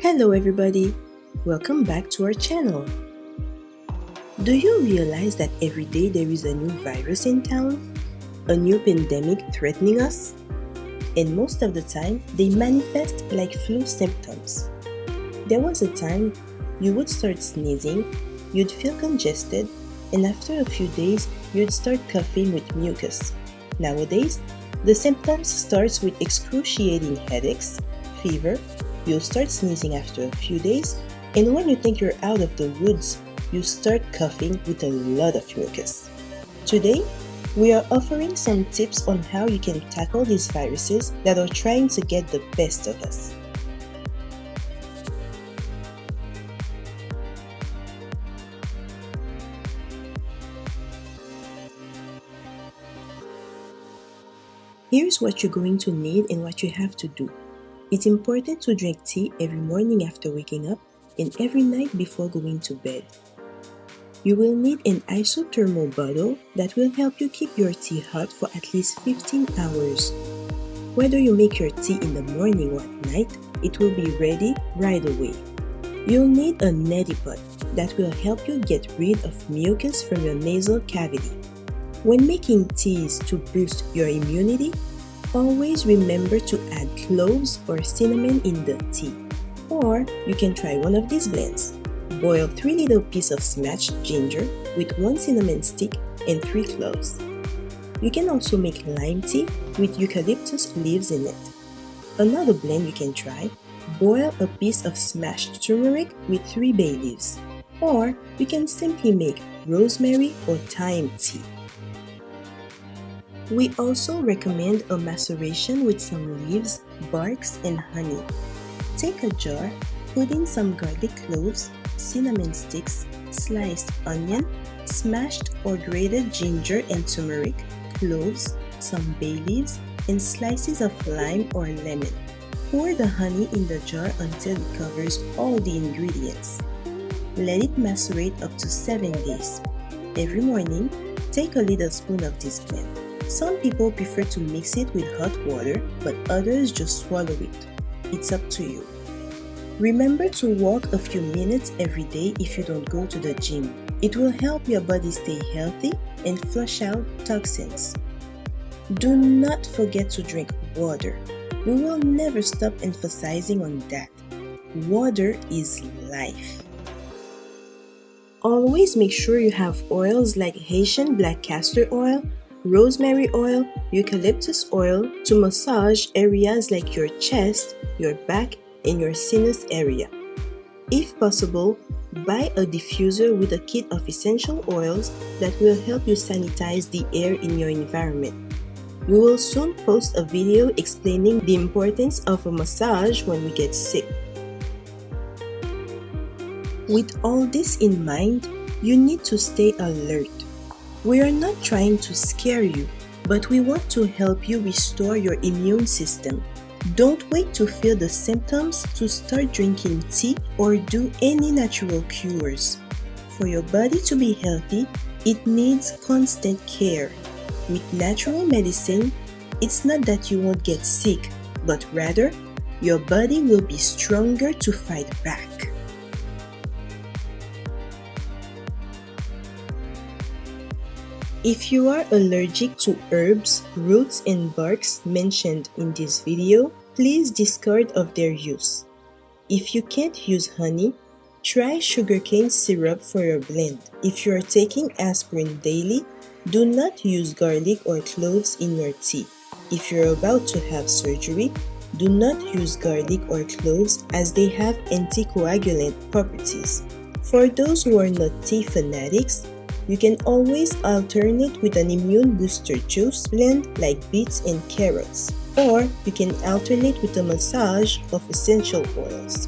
Hello everybody, welcome back to our channel. Do you realize that every day there is a new virus in town? A new pandemic threatening us? And most of the time, they manifest like flu symptoms. There was a time you would start sneezing, you'd feel congested, and after a few days, you'd start coughing with mucus. Nowadays, the symptoms start with excruciating headaches, fever. You'll start sneezing after a few days, and when you think you're out of the woods, you start coughing with a lot of mucus. Today, we are offering some tips on how you can tackle these viruses that are trying to get the best of us. Here's what you're going to need and what you have to do. It's important to drink tea every morning after waking up and every night before going to bed. You will need an isothermal bottle that will help you keep your tea hot for at least 15 hours. Whether you make your tea in the morning or at night, it will be ready right away. You'll need a neti pot that will help you get rid of mucus from your nasal cavity. When making teas to boost your immunity, always remember to add cloves or cinnamon in the tea. Or you can try one of these blends. Boil 3 little pieces of smashed ginger with 1 cinnamon stick and 3 cloves. You can also make lime tea with eucalyptus leaves in it. Another blend you can try, boil a piece of smashed turmeric with 3 bay leaves. Or you can simply make rosemary or thyme tea. We also recommend a maceration with some leaves, barks, and honey. Take a jar, put in some garlic cloves, cinnamon sticks, sliced onion, smashed or grated ginger and turmeric, cloves, some bay leaves, and slices of lime or lemon. Pour the honey in the jar until it covers all the ingredients. Let it macerate up to 7 days. Every morning, take a little spoon of this blend. Some people prefer to mix it with hot water, but others just swallow it. It's up to you. Remember to walk a few minutes every day if you don't go to the gym. It will help your body stay healthy and flush out toxins. Do not forget to drink water. We will never stop emphasizing on that. Water is life. Always make sure you have oils like Haitian black castor oil, rosemary oil, eucalyptus oil to massage areas like your chest, your back, and your sinus area. If possible, buy a diffuser with a kit of essential oils that will help you sanitize the air in your environment. We will soon post a video explaining the importance of a massage when we get sick. With all this in mind, you need to stay alert. We are not trying to scare you, but we want to help you restore your immune system. Don't wait to feel the symptoms to start drinking tea or do any natural cures. For your body to be healthy, it needs constant care. With natural medicine, it's not that you won't get sick, but rather, your body will be stronger to fight back. If you are allergic to herbs, roots, and barks mentioned in this video, please discard of their use. If you can't use honey, try sugarcane syrup for your blend. If you are taking aspirin daily, do not use garlic or cloves in your tea. If you're about to have surgery, do not use garlic or cloves as they have anticoagulant properties. For those who are not tea fanatics, you can always alternate with an immune booster juice blend like beets and carrots, or you can alternate with a massage of essential oils.